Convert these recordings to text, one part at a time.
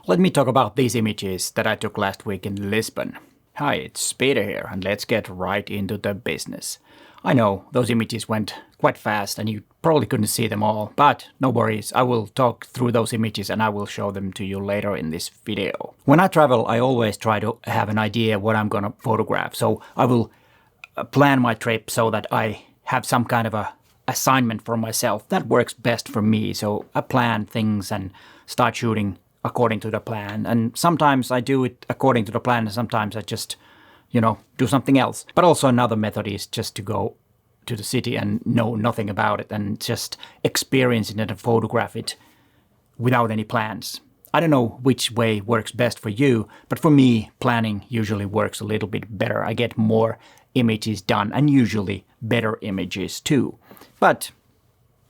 Let me talk about these images that I took last week in Lisbon. Hi, it's Peter here, and let's get right into the business. I know those images went quite fast and you probably couldn't see them all, but no worries, I will talk through those images and I will show them to you later in this video. When I travel, I always try to have an idea what I'm gonna photograph, so I will plan my trip so that I have some kind of a assignment for myself that works best for me. So I plan things and start shooting according to the plan, and sometimes I do it according to the plan and sometimes I just do something else. But also another method is just to go to the city and know nothing about it and just experience it and photograph it without any plans. I don't know which way works best for you, but for me, planning usually works a little bit better. I get more images done and usually better images too. But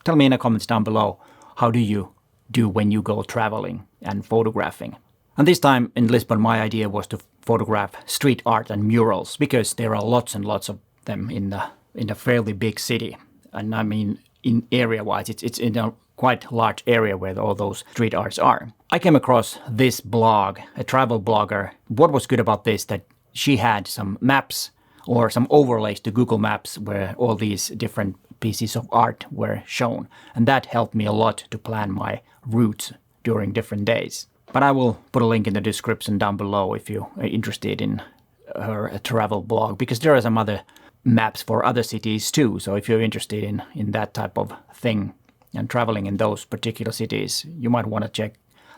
tell me in the comments down below, how do you do when you go traveling and photographing? And this time in Lisbon, my idea was to photograph street art and murals because there are lots and lots of them in a fairly big city. And I mean, in area-wise, it's in a quite large area where all those street arts are. I came across this blog, a travel blogger. What was good about this, that she had some maps or some overlays to Google Maps where all these different pieces of art were shown. And that helped me a lot to plan my routes during different days. But I will put a link in the description down below if you are interested in her travel blog, because there are some other maps for other cities too. So if you're interested in that type of thing and traveling in those particular cities, you might want to check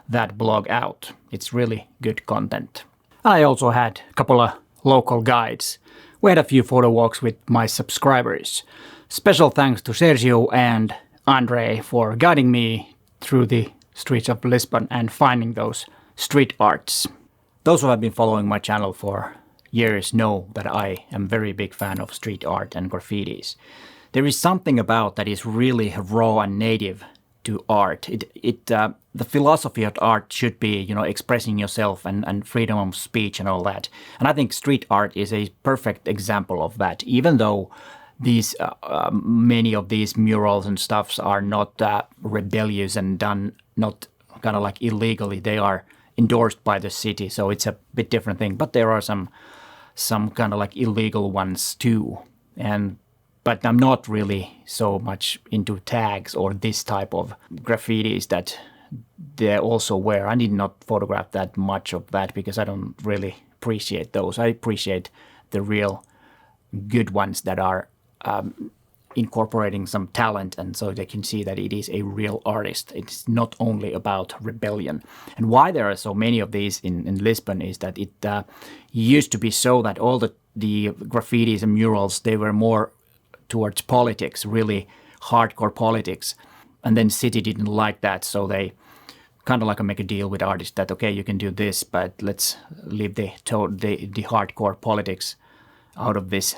that blog out. It's really good content. I also had a couple of local guides. We had a few photo walks with my subscribers. Special thanks to Sergio and Andre for guiding me through the streets of Lisbon and finding those street arts. Those who have been following my channel for years know that I am a very big fan of street art and graffitis. There is something about that is really raw and native to art. The philosophy of art should be, expressing yourself and freedom of speech and all that. And I think street art is a perfect example of that, even though these many of these murals and stuffs are not rebellious and done not kind of like illegally. They are endorsed by the city, so it's a bit different thing. But there are some kind of like illegal ones too. But I'm not really so much into tags or this type of graffitis that they also wear. I did not photograph that much of that because I don't really appreciate those. I appreciate the real good ones that are incorporating some talent, and so they can see that it is a real artist. It's not only about rebellion. And why there are so many of these in Lisbon is that it used to be so that all the graffitis and murals, they were more towards politics, really hardcore politics. And then city didn't like that, so they kind of like make a deal with artists that, okay, you can do this, but let's leave the hardcore politics out of this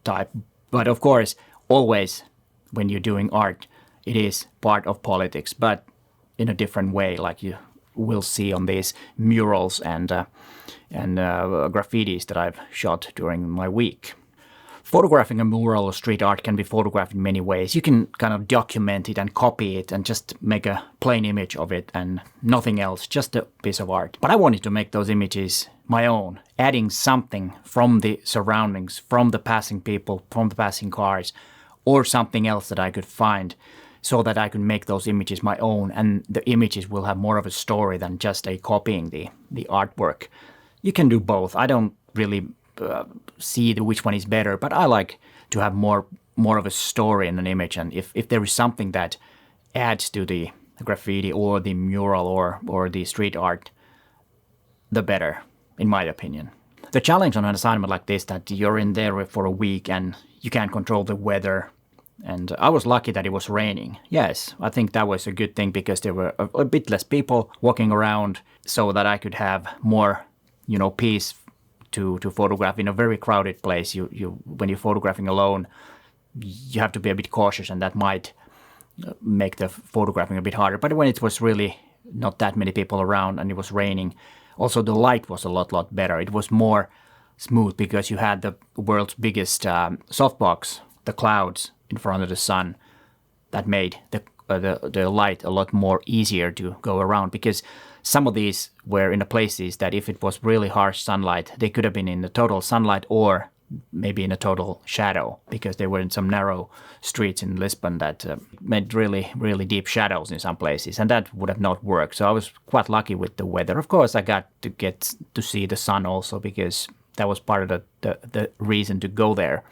type. But of course, always when you're doing art, it is part of politics, but in a different way, like you will see on these murals and graffitis that I've shot during my week. Photographing a mural or street art can be photographed in many ways. You can kind of document it and copy it and just make a plain image of it and nothing else, just a piece of art. But I wanted to make those images my own, adding something from the surroundings, from the passing people, from the passing cars, or something else that I could find so that I could make those images my own, and the images will have more of a story than just a copying the artwork. You can do both. I don't really see which one is better, but I like to have more of a story in an image, and if there is something that adds to the graffiti or the mural or the street art, the better, in my opinion. The challenge on an assignment like this, that you're in there for a week and you can't control the weather, and I was lucky that it was raining. Yes, I think that was a good thing because there were a bit less people walking around, so that I could have more, peace to photograph in a very crowded place. When you're photographing alone, you have to be a bit cautious, and that might make the photographing a bit harder. But when it was really not that many people around and it was raining, also the light was a lot better. It was more smooth because you had the world's biggest softbox, the clouds in front of the sun, that made the light a lot more easier to go around, because some of these were in the places that if it was really harsh sunlight, they could have been in the total sunlight or maybe in a total shadow, because they were in some narrow streets in Lisbon that made really, really deep shadows in some places, and that would have not worked. So I was quite lucky with the weather. Of course, I got to see the sun also, because that was part of the reason to go there.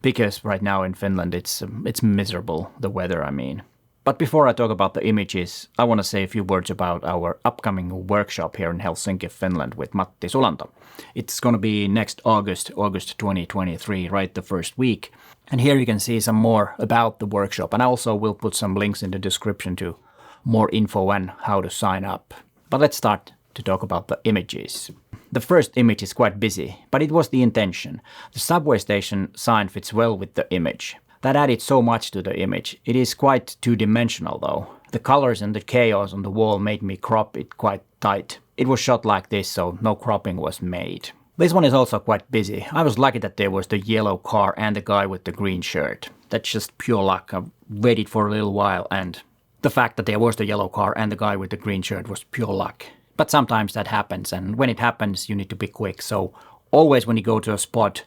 Because right now in Finland, it's miserable, the weather, I mean. But before I talk about the images, I want to say a few words about our upcoming workshop here in Helsinki, Finland with Matti Sulanto. It's going to be next August 2023, right, the first week. And here you can see some more about the workshop. And I also will put some links in the description to more info and how to sign up. But let's start to talk about the images. The first image is quite busy, but it was the intention. The subway station sign fits well with the image. That added so much to the image. It is quite two-dimensional though. The colors and the chaos on the wall made me crop it quite tight. It was shot like this, so no cropping was made. This one is also quite busy. I was lucky that there was the yellow car and the guy with the green shirt. That's just pure luck. I waited for a little while, and the fact that there was the yellow car and the guy with the green shirt was pure luck. But sometimes that happens, and when it happens, you need to be quick. So always when you go to a spot,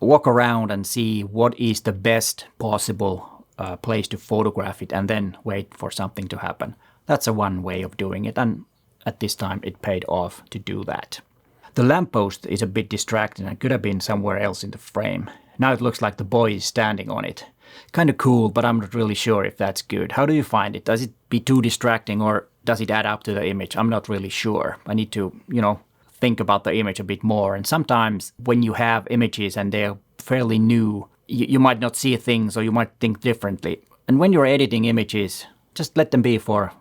walk around and see what is the best possible place to photograph it, and then wait for something to happen. That's one way of doing it, and at this time it paid off to do that. The lamppost is a bit distracting and could have been somewhere else in the frame. Now it looks like the boy is standing on it. Kind of cool, but I'm not really sure if that's good. How do you find it? Does it be too distracting, or does it add up to the image? I'm not really sure. I need to, think about the image a bit more. And sometimes when you have images and they're fairly new, you might not see things, or you might think differently. And when you're editing images, just let them be for a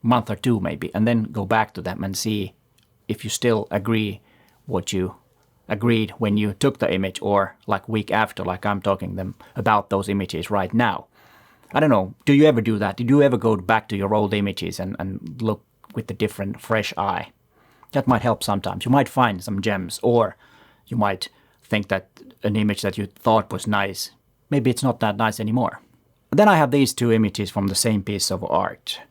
month or two maybe, and then go back to them and see if you still agree what you agreed when you took the image, or like week after, like I'm talking them about those images right now. I don't know, do you ever do that? Did you ever go back to your old images and look with a different, fresh eye? That might help sometimes. You might find some gems, or you might think that an image that you thought was nice, maybe it's not that nice anymore. Then I have these two images from the same piece of art.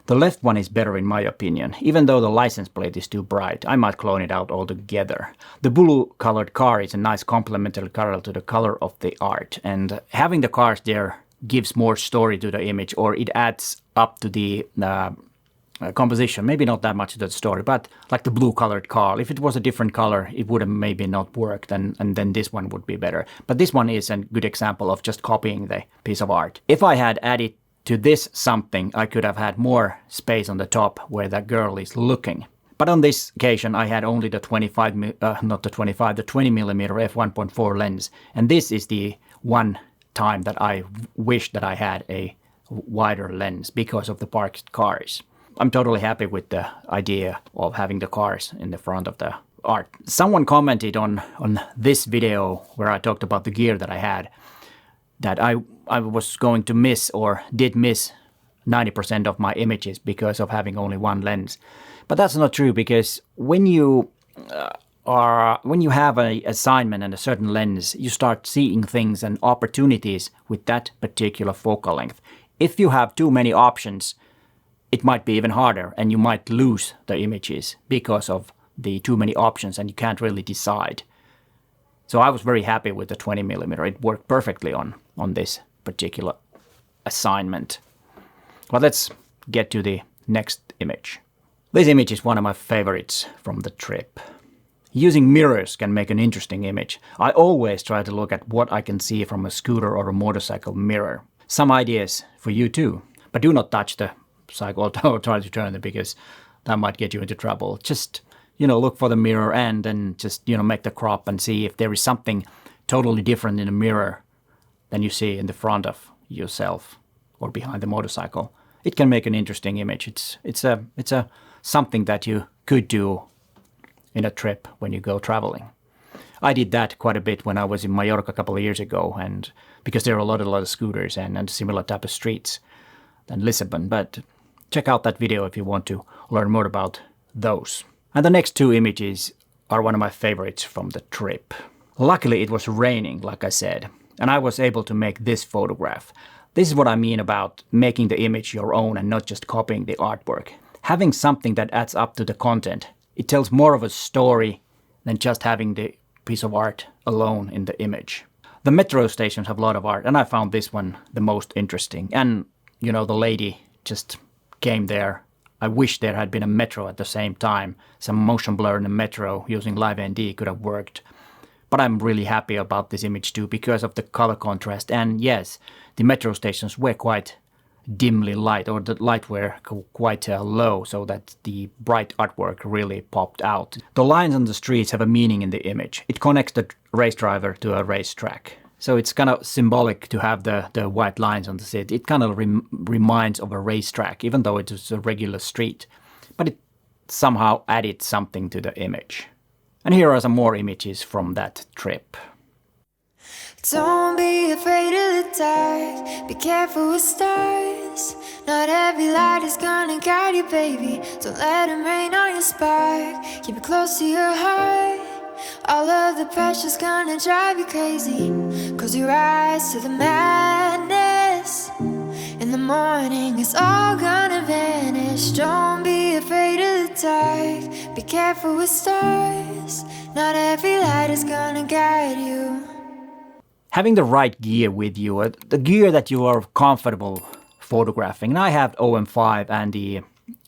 The left one is better in my opinion. Even though the license plate is too bright, I might clone it out altogether. The blue-colored car is a nice complementary color to the color of the art, and having the cars there gives more story to the image, or it adds up to the composition. Maybe not that much to the story, but like the blue-colored car, if it was a different color, it would have maybe not worked, and then this one would be better. But this one is a good example of just copying the piece of art. If I had added to this something, I could have had more space on the top where that girl is looking. But on this occasion, I had only the 20 millimeter f1.4 lens, and this is the one time that I wish that I had a wider lens because of the parked cars. I'm totally happy with the idea of having the cars in the front of the art. Someone commented on this video where I talked about the gear that I had, that I was going to miss, or did miss, 90% of my images because of having only one lens. But that's not true, because when you have an assignment and a certain lens, you start seeing things and opportunities with that particular focal length. If you have too many options, it might be even harder, and you might lose the images because of the too many options, and you can't really decide. So I was very happy with the 20 millimeter. It worked perfectly on this particular assignment. But let's get to the next image. This image is one of my favorites from the trip. Using mirrors can make an interesting image. I always try to look at what I can see from a scooter or a motorcycle mirror. Some ideas for you too. But do not touch the cycle or try to turn it, because that might get you into trouble. Just, look for the mirror and then just, make the crop and see if there is something totally different in the mirror than you see in the front of yourself or behind the motorcycle. It can make an interesting image. It's a something that you could do in a trip when you go traveling. I did that quite a bit when I was in Mallorca a couple of years ago, and because there are a lot of scooters and similar type of streets than Lisbon. But check out that video if you want to learn more about those. And the next two images are one of my favorites from the trip. Luckily it was raining, like I said, and I was able to make this photograph. This is what I mean about making the image your own and not just copying the artwork. Having something that adds up to the content, it tells more of a story than just having the piece of art alone in the image. The metro stations have a lot of art, and I found this one the most interesting. And, you know, the lady just came there. I wish there had been a metro at the same time. Some motion blur in the metro using LiveND could have worked. But I'm really happy about this image too because of the color contrast. And yes, the metro stations were quite dimly lit, or the light were quite low, so that the bright artwork really popped out. The lines on the streets have a meaning in the image. It connects the race driver to a racetrack. So it's kind of symbolic to have the white lines on the city. It kind of reminds of a racetrack, even though it's a regular street. But it somehow added something to the image. And here are some more images from that trip. Don't be afraid of the dark, be careful with stars. Not every light is gonna guide you, baby. Don't let them rain on your spark. Keep it close to your heart. All of the pressure's gonna drive you crazy. Close your eyes to the madness. In the morning it's all gonna vanish. Don't be afraid of the dark, be careful with stars. Not every light is gonna guide you. Having the right gear with you, the gear that you are comfortable photographing. And I have OM5 and the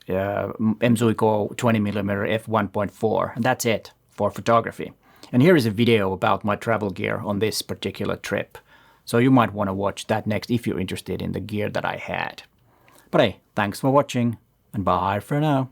Mzuiko 20mm f1.4, and that's it for photography. And here is a video about my travel gear on this particular trip. So you might want to watch that next if you're interested in the gear that I had. But hey, thanks for watching, and bye for now.